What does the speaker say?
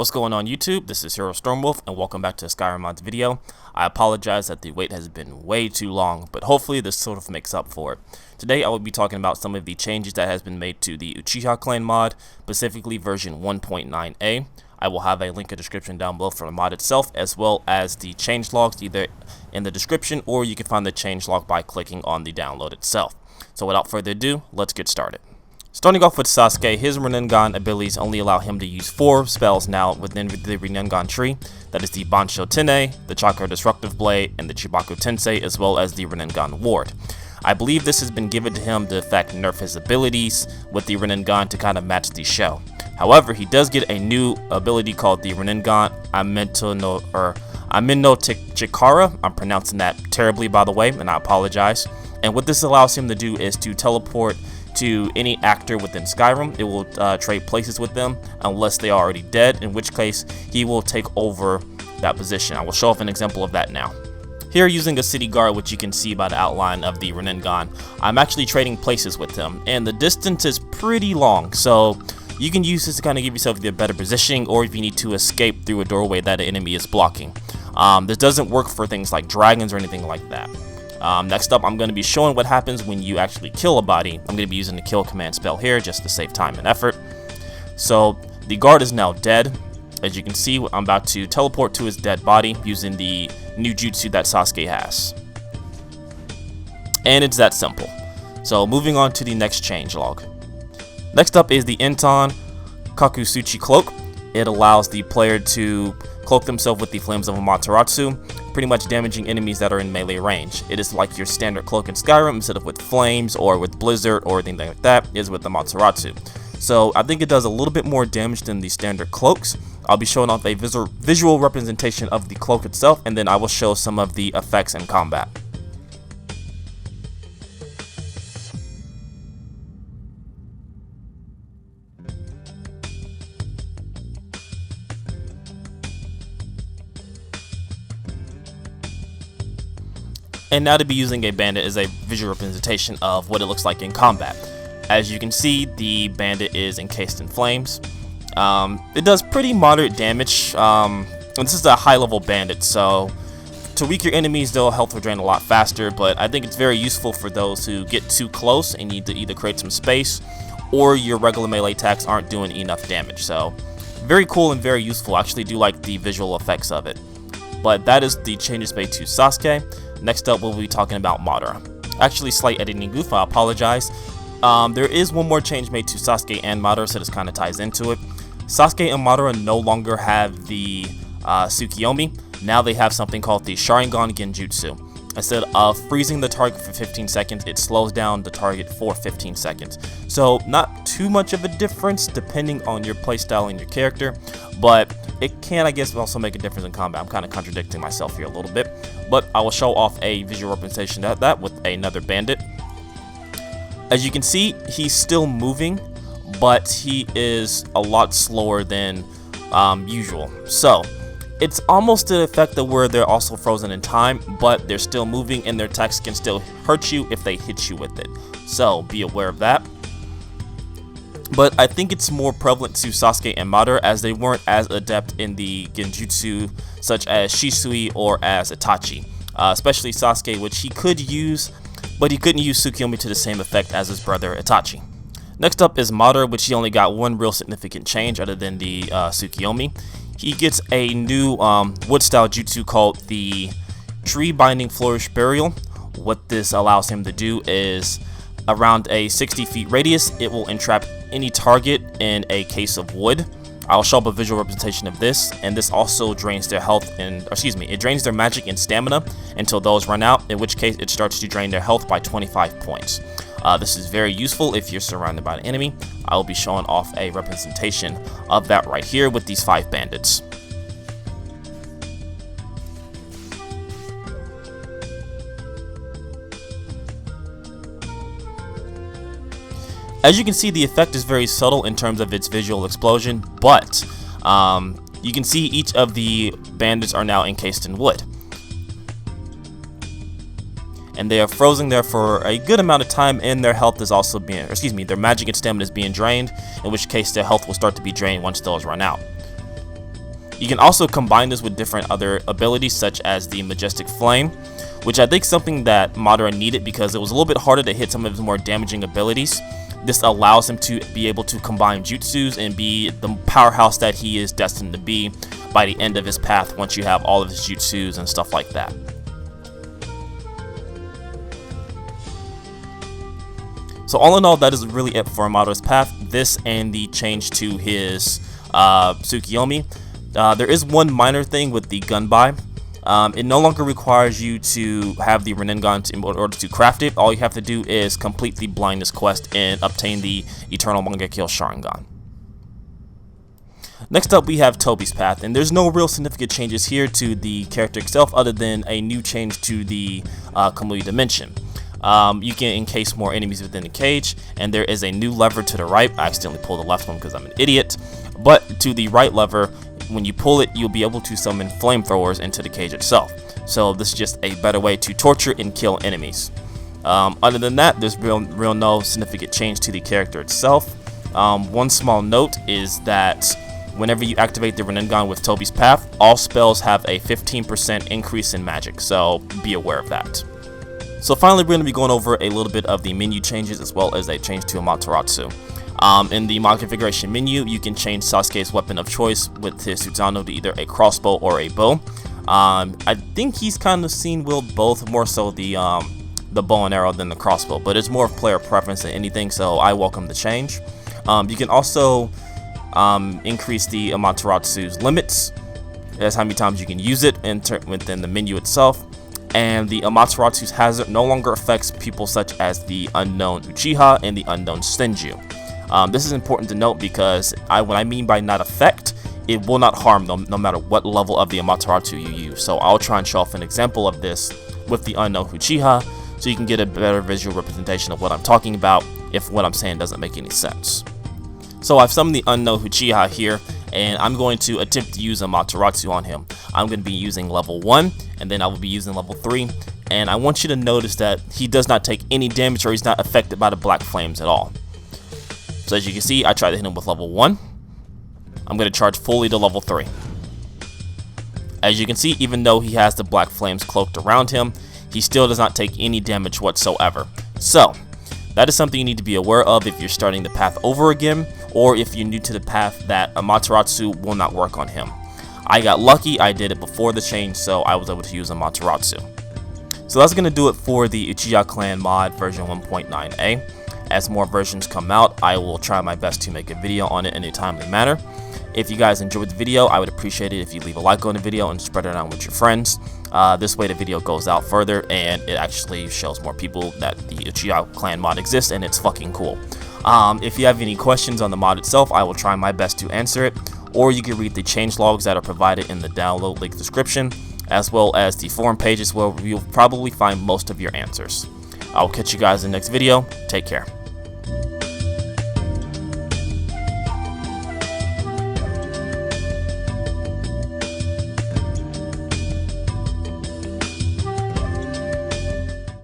What's going on YouTube? This is Hero Stormwolf and welcome back to a Skyrim mods video. I apologize that the wait has been way too long, but hopefully this sort of makes up for it. Today I will be talking about some of the changes that has been made to the Uchiha clan mod, specifically version 1.9a. I will have a link in the description down below for the mod itself, as well as the changelogs either in the description or you can find the changelog by clicking on the download itself. So without further ado, let's get started. Starting off with Sasuke, his Rinnegan abilities only allow him to use 4 spells now within the Rinnegan tree. That is the Bansho Tene, the Chakra Disruptive Blade, and the Chibaku Tensei, as well as the Rinnegan Ward. I believe this has been given to him to effect nerf his abilities with the Rinnegan to kind of match the show. However, he does get a new ability called the Rinnegan Amino Chikara. I'm pronouncing that terribly, by the way, and I apologize. And what this allows him to do is to teleport to any actor within Skyrim. It will trade places with them unless they are already dead, in which case he will take over that position. I will show off an example of that now. Here, using a city guard, which you can see by the outline of the Rinnegan, I'm actually trading places with him, and the distance is pretty long, so you can use this to kind of give yourself either better positioning or if you need to escape through a doorway that an enemy is blocking. This doesn't work for things like dragons or anything like that. Next up, I'm going to be showing what happens when you actually kill a body. I'm going to be using the kill command spell here just to save time and effort. So the guard is now dead. As you can see, I'm about to teleport to his dead body using the new jutsu that Sasuke has. And it's that simple. So moving on to the next changelog. Next up is the Enton Kakusuchi cloak. It allows the player to cloak themselves with the flames of Amaterasu, pretty much damaging enemies that are in melee range. It is like your standard cloak in Skyrim, instead of with flames or with blizzard or anything like that, is with the Amaterasu. So I think it does a little bit more damage than the standard cloaks. I'll be showing off a visual representation of the cloak itself, and then I will show some of the effects in combat. And now to be using a bandit is a visual representation of what it looks like in combat. As you can see, the bandit is encased in flames. It does pretty moderate damage. And this is a high level bandit, so to weak your enemies, their health will drain a lot faster, but I think it's very useful for those who get too close and need to either create some space or your regular melee attacks aren't doing enough damage. So very cool and very useful. I actually do like the visual effects of it. But that is the changes made to Sasuke. Next up, we'll be talking about Madara. Actually, slight editing goof, I apologize. There is one more change made to Sasuke and Madara, so this kind of ties into it. Sasuke and Madara no longer have the Tsukiyomi. Now they have something called the Sharingan Genjutsu. Instead of freezing the target for 15 seconds, it slows down the target for 15 seconds. So not too much of a difference depending on your playstyle and your character, but it can, I guess, also make a difference in combat. I'm kind of contradicting myself here a little bit, but I will show off a visual representation of that with another bandit. As you can see, he's still moving, but he is a lot slower than usual. So it's almost to the effect of where they're also frozen in time, but they're still moving and their attacks can still hurt you if they hit you with it. So be aware of that. But I think it's more prevalent to Sasuke and Madara, as they weren't as adept in the genjutsu such as Shisui or as Itachi. Especially Sasuke, which he could use, but he couldn't use Tsukiyomi to the same effect as his brother Itachi. Next up is Madara, which he only got one real significant change other than the Tsukiyomi. He gets a new wood style jutsu called the Tree Binding Flourish Burial. What this allows him to do is, around a 60 feet radius, it will entrap any target in a case of wood. I'll show up a visual representation of this, and this also drains their health and, it drains their magic and stamina until those run out, in which case it starts to drain their health by 25 points. This is very useful if you're surrounded by an enemy. I will be showing off a representation of that right here with these 5 bandits. As you can see, the effect is very subtle in terms of its visual explosion, but you can see each of the bandits are now encased in wood. And they are frozen there for a good amount of time, and their health is also being, their magic and stamina is being drained, in which case their health will start to be drained once those run out. You can also combine this with different other abilities such as the Majestic Flame, which I think is something that Madara needed because it was a little bit harder to hit some of his more damaging abilities. This allows him to be able to combine jutsus and be the powerhouse that he is destined to be by the end of his path once you have all of his jutsus and stuff like that. So all in all, that is really it for Madara's path. This and the change to his Tsukiyomi. There is one minor thing with the Gunbai. It no longer requires you to have the Rinnegan in order to craft it. All you have to do is complete the blindness quest and obtain the Eternal Mangekyo Sharingan. Next up, we have Toby's path, and there's no real significant changes here to the character itself other than a new change to the Kamui dimension. You can encase more enemies within the cage, and there is a new lever to the right. I accidentally pulled the left one because I'm an idiot, but to the right lever, when you pull it, you'll be able to summon flamethrowers into the cage itself. So this is just a better way to torture and kill enemies. Other than that, there's real no significant change to the character itself. One small note is that whenever you activate the Rinnegan with Toby's path, all spells have a 15% increase in magic, so be aware of that. So finally, we're going to be going over a little bit of the menu changes as well as a change to Amaterasu. In the mod configuration menu, you can change Sasuke's weapon of choice with his Susanoo to either a crossbow or a bow. I think he's kind of seen wield both, more so the bow and arrow than the crossbow, but it's more of player preference than anything, so I welcome the change. You can also increase the Amaterasu's limits. That's how many times you can use it within the menu itself. And the Amaterasu's hazard no longer affects people such as the unknown Uchiha and the unknown Senju. This is important to note because what I mean by not affect, it will not harm them no matter what level of the Amaterasu you use. So I'll try and show off an example of this with the unknown Uchiha so you can get a better visual representation of what I'm talking about if what I'm saying doesn't make any sense. So I've summoned the unknown Uchiha here, and I'm going to attempt to use Amaterasu on him. I'm going to be using level 1, and then I will be using level 3, and I want you to notice that he does not take any damage or he's not affected by the black flames at all. So as you can see, I tried to hit him with level 1. I'm going to charge fully to level 3. As you can see, even though he has the black flames cloaked around him, he still does not take any damage whatsoever. So that is something you need to be aware of if you're starting the path over again, or if you're new to the path that Amaterasu will not work on him. I got lucky, I did it before the change, so I was able to use Amaterasu. So that's going to do it for the Uchiha Clan mod version 1.9a. As more versions come out, I will try my best to make a video on it in a timely manner. If you guys enjoyed the video, I would appreciate it if you leave a like on the video and spread it around with your friends. This way the video goes out further and it actually shows more people that the Uchiha Clan mod exists and it's fucking cool. If you have any questions on the mod itself, I will try my best to answer it, or you can read the changelogs that are provided in the download link description, as well as the forum pages where you'll probably find most of your answers. I'll catch you guys in the next video. Take care.